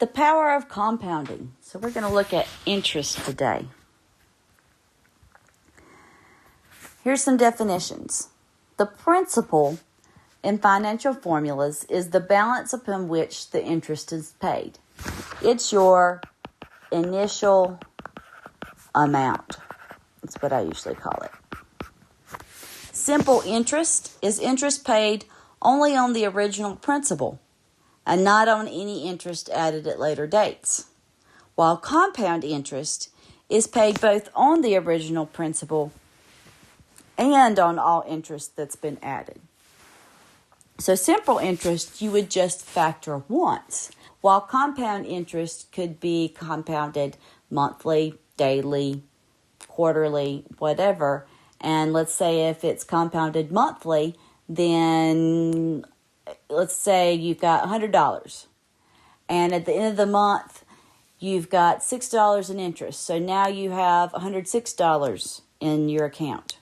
The power of compounding. So we're going to look at interest today. Here's some definitions. The principal in financial formulas is the balance upon which the interest is paid. It's your initial amount. That's what I usually call it. Simple interest is interest paid only on the original principal and not on any interest added at later dates, while compound interest is paid both on the original principal and on all interest that's been added. So simple interest you would just factor once, while compound interest could be compounded monthly, daily, quarterly, whatever. And let's say if it's compounded monthly, then let's say you've got $100. And at the end of the month, you've got $6 in interest. So now you have $106 in your account.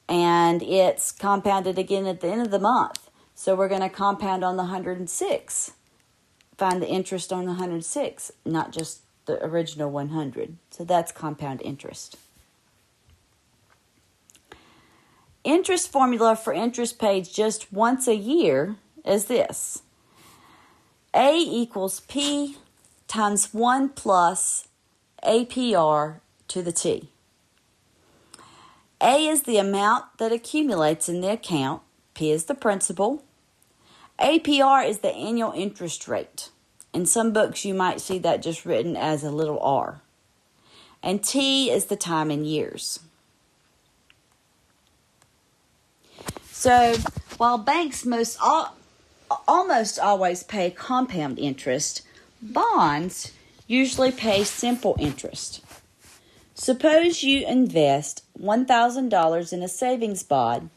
And it's compounded again at the end of the month. So we're going to compound on the 106. Find the interest on the 106, not just the original 100. So that's compound interest. Interest formula for interest paid just once a year is this. A equals P times 1 plus APR to the T. A is the amount that accumulates in the account. P is the principal. APR is the annual interest rate. In some books you might see that just written as a little r. And T is the time in years. So while banks almost always pay compound interest, bonds usually pay simple interest. Suppose you invest $1,000 in a savings bond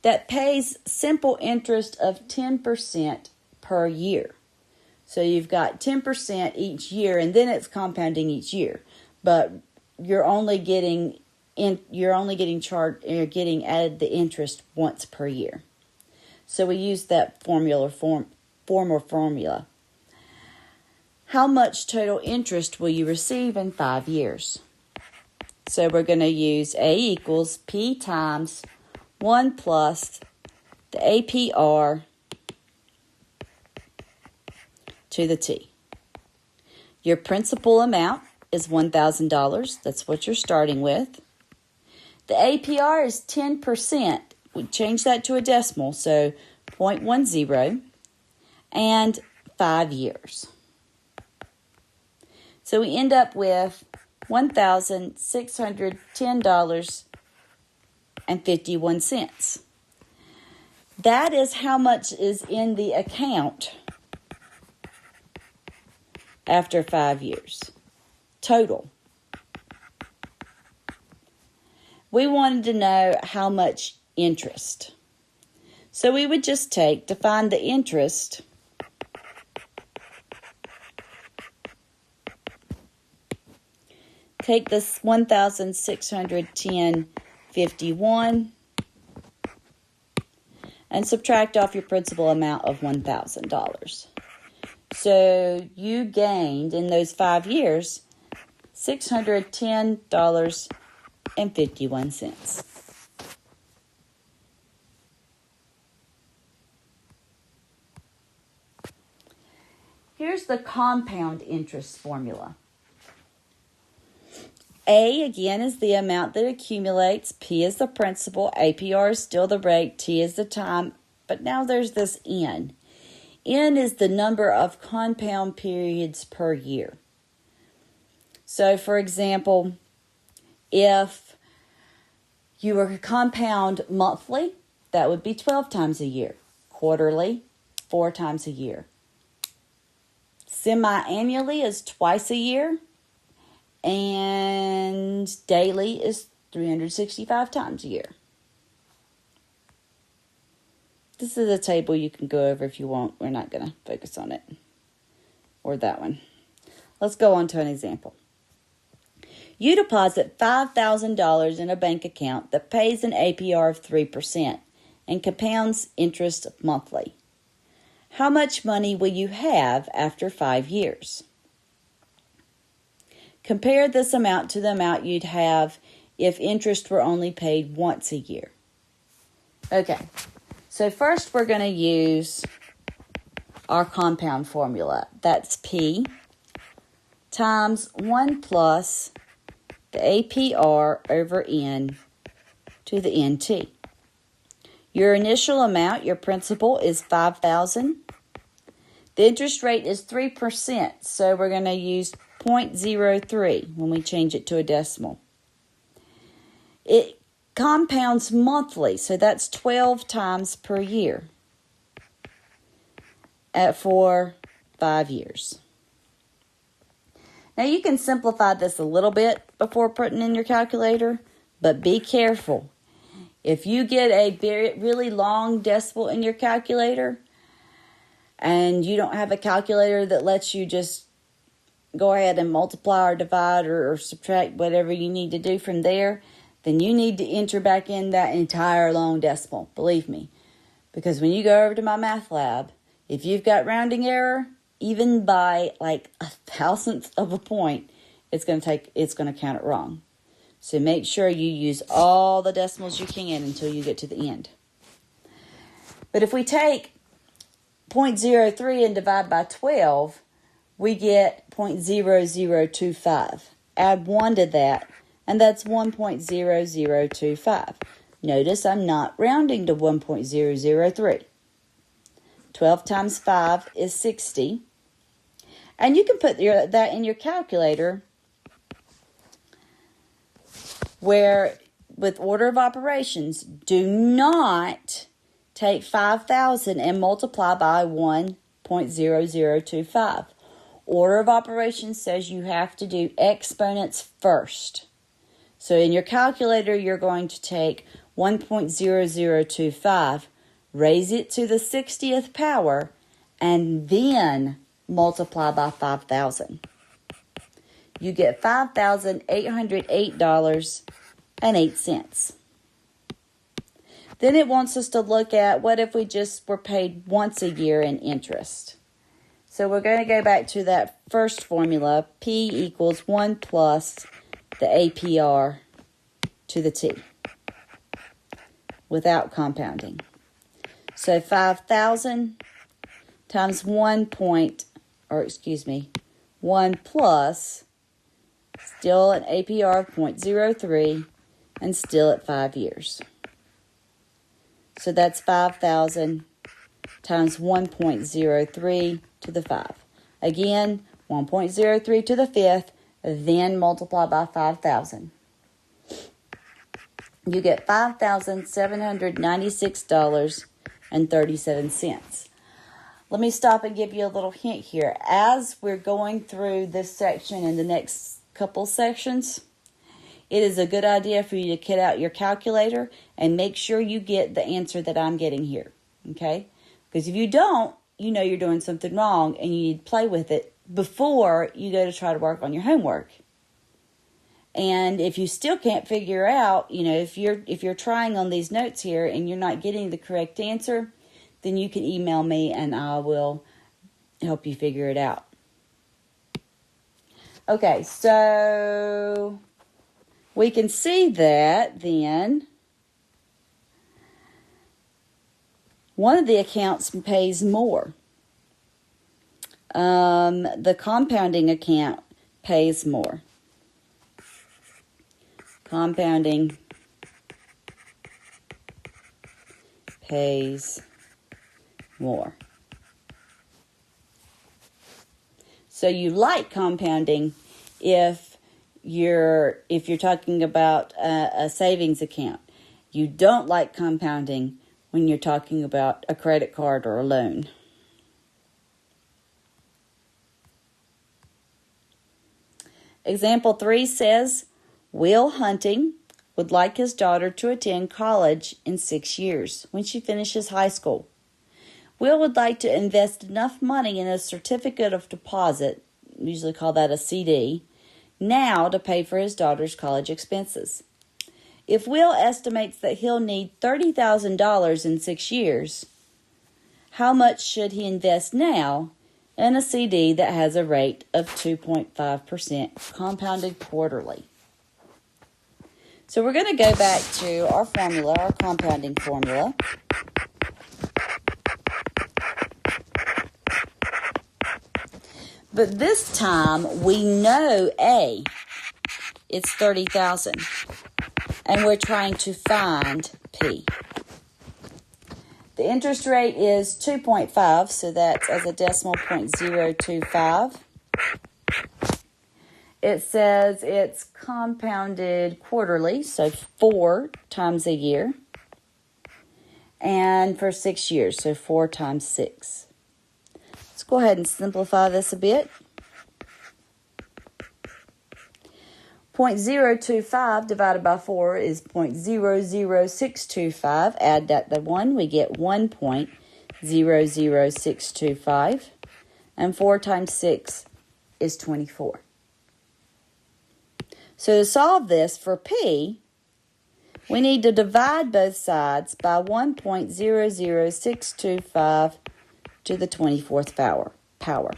that pays simple interest of 10% per year. So you've got 10% each year, and then it's compounding each year. But you're getting added the interest once per year. So we use that formula. How much total interest will you receive in 5 years? So we're going to use A equals P times 1 plus the APR to the T. Your principal amount is $1,000. That's what you're starting with. The APR is 10%. We change that to a decimal, so 0.10, and 5 years. So we end up with $1,610.51. That is how much is in the account after 5 years. Total. We wanted to know how much interest. So we would just to find the interest, take this 1,610.51 and subtract off your principal amount of $1,000. So you gained in those 5 years $610.51. Here's the compound interest formula. A, again, is the amount that accumulates. P is the principal. APR is still the rate. T is the time. But now there's this N. N is the number of compound periods per year. So, for example, if you were to compound monthly, that would be 12 times a year. Quarterly, 4 times a year. Semi-annually is twice a year. And daily is 365 times a year. This is a table you can go over if you want. We're not going to focus on it. Or that one. Let's go on to an example. You deposit $5,000 in a bank account that pays an APR of 3% and compounds interest monthly. how much money will you have after 5 years? Compare this amount to the amount you'd have if interest were only paid once a year. Okay, so first we're going to use our compound formula. That's P times 1 plus the APR over N to the NT. Your initial amount, your principal, is $5,000. The interest rate is 3%, so we're going to use 0.03 when we change it to a decimal. It compounds monthly, so that's 12 times per year for 5 years. Now you can simplify this a little bit before putting in your calculator, but be careful. If you get a really long decimal in your calculator and you don't have a calculator that lets you just go ahead and multiply or divide or subtract whatever you need to do from there, then you need to enter back in that entire long decimal, believe me. Because when you go over to my math lab, if you've got rounding error, even by like 1,000th of a point, it's going to count it wrong. So make sure you use all the decimals you can until you get to the end. But if we take 0.03 and divide by 12, we get 0.0025. Add 1 to that, and that's 1.0025. Notice I'm not rounding to 1.003. 12 times 5 is 60. And you can put that in your calculator where, with order of operations, do not take 5,000 and multiply by 1.0025. Order of operations says you have to do exponents first. So in your calculator, you're going to take 1.0025, raise it to the 60th power, and then multiply by 5,000. You get $5,808.08. Then it wants us to look at what if we just were paid once a year in interest. So we're going to go back to that first formula, P equals 1 plus the APR to the T, without compounding. So 5,000 times 1 plus, still an APR of 0.03, and still at 5 years. So that's 5,000 times 1.03 to the 5. Again, 1.03 to the 5th, then multiply by 5,000. You get $5,796.37. Let me stop and give you a little hint here. As we're going through this section and the next couple sections, it is a good idea for you to get out your calculator and make sure you get the answer that I'm getting here, okay? Because if you don't, you know you're doing something wrong and you need to play with it before you go to try to work on your homework. And if you still can't figure out, if you're trying on these notes here and you're not getting the correct answer, then you can email me and I will help you figure it out. Okay, so we can see that then one of the accounts pays more. The compounding account pays more. Compounding pays more. So you like compounding if you're talking about a savings account. You don't like compounding when you're talking about a credit card or a loan. Example 3 says, Will Hunting would like his daughter to attend college in 6 years when she finishes high school. Will would like to invest enough money in a certificate of deposit, usually call that a CD, now to pay for his daughter's college expenses. If Will estimates that he'll need $30,000 in 6 years, how much should he invest now in a CD that has a rate of 2.5% compounded quarterly? So we're going to go back to our formula, our compounding formula. But this time we know A, it's 30,000, and we're trying to find P. The interest rate is 2.5, so that's as a decimal 0.025. It says it's compounded quarterly, so 4 times a year, and for 6 years, so 4 times 6. Let's go ahead and simplify this a bit. 0.025 divided by 4 is 0.00625. Add that to 1, we get 1.00625. And 4 times 6 is 24. So to solve this for P, we need to divide both sides by 1.00625 to the 24th power.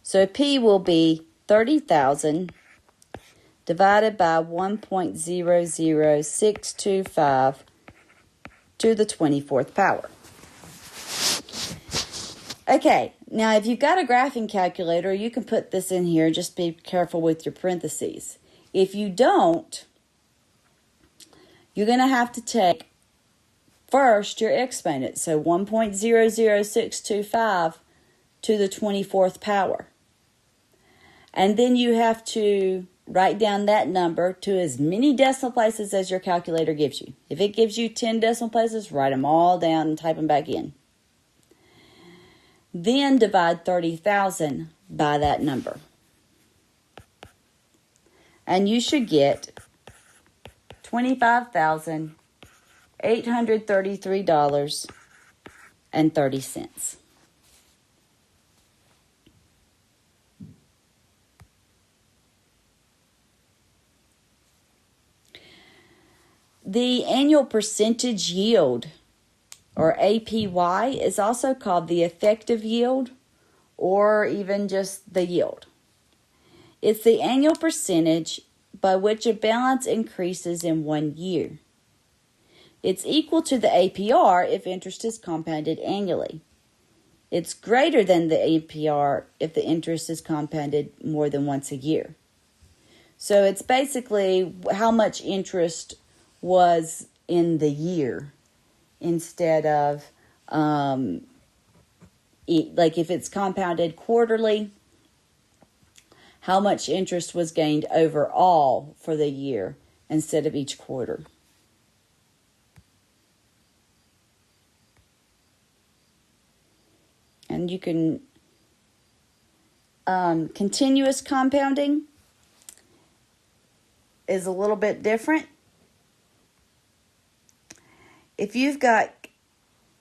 So P will be 30,000 divided by 1.00625 to the 24th power. Okay, now if you've got a graphing calculator, you can put this in here. Just be careful with your parentheses. If you don't, you're going to have to take first your exponent, so 1.00625 to the 24th power. And then you have to write down that number to as many decimal places as your calculator gives you. If it gives you 10 decimal places, write them all down and type them back in. Then divide 30,000 by that number. And you should get $25,833.30. The annual percentage yield, or APY, is also called the effective yield, or even just the yield. It's the annual percentage by which a balance increases in 1 year. It's equal to the APR if interest is compounded annually. It's greater than the APR if the interest is compounded more than once a year. So it's basically how much interest was in the year instead of, like if it's compounded quarterly, how much interest was gained overall for the year instead of each quarter. And you can, continuous compounding is a little bit different. If you've got,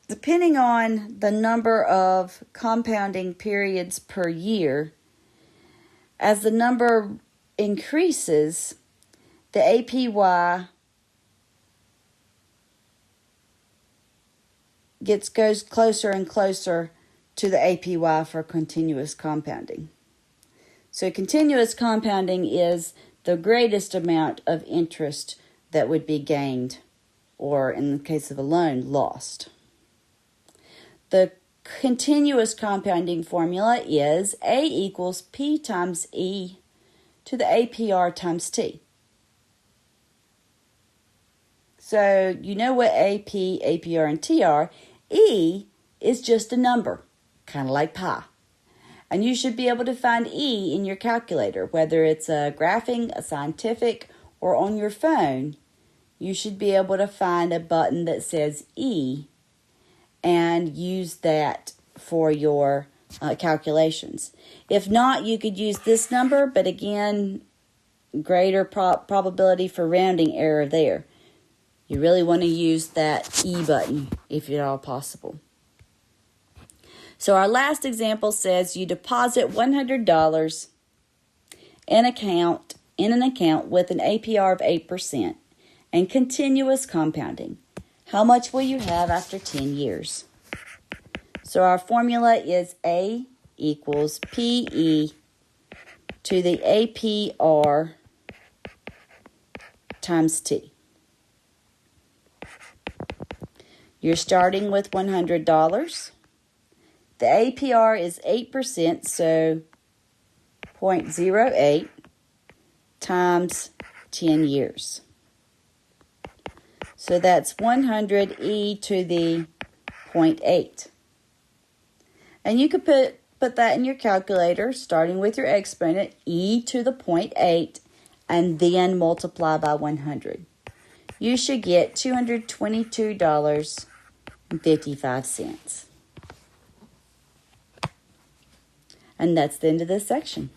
depending on the number of compounding periods per year, as the number increases, the APY goes closer and closer to the APY for continuous compounding. So continuous compounding is the greatest amount of interest that would be gained, or in the case of a loan, lost. The continuous compounding formula is A equals P times E to the APR times T. So you know what AP, APR, and T are. E is just a number, kind of like pi. And you should be able to find E in your calculator, whether it's a graphing, a scientific, or on your phone. You should be able to find a button that says E and use that for your calculations. If not, you could use this number, but again, greater probability for rounding error there. You really want to use that E button if at all possible. So our last example says you deposit $100 in account in an account with an APR of 8% and continuous compounding. How much will you have after 10 years? So our formula is A equals PE to the APR times T. You're starting with $100. The APR is 8%, so 0.08 times 10 years. So that's 100e to the 0.8. And you could put that in your calculator, starting with your exponent, e to the 0.8, and then multiply by 100. You should get $222.55. And that's the end of this section.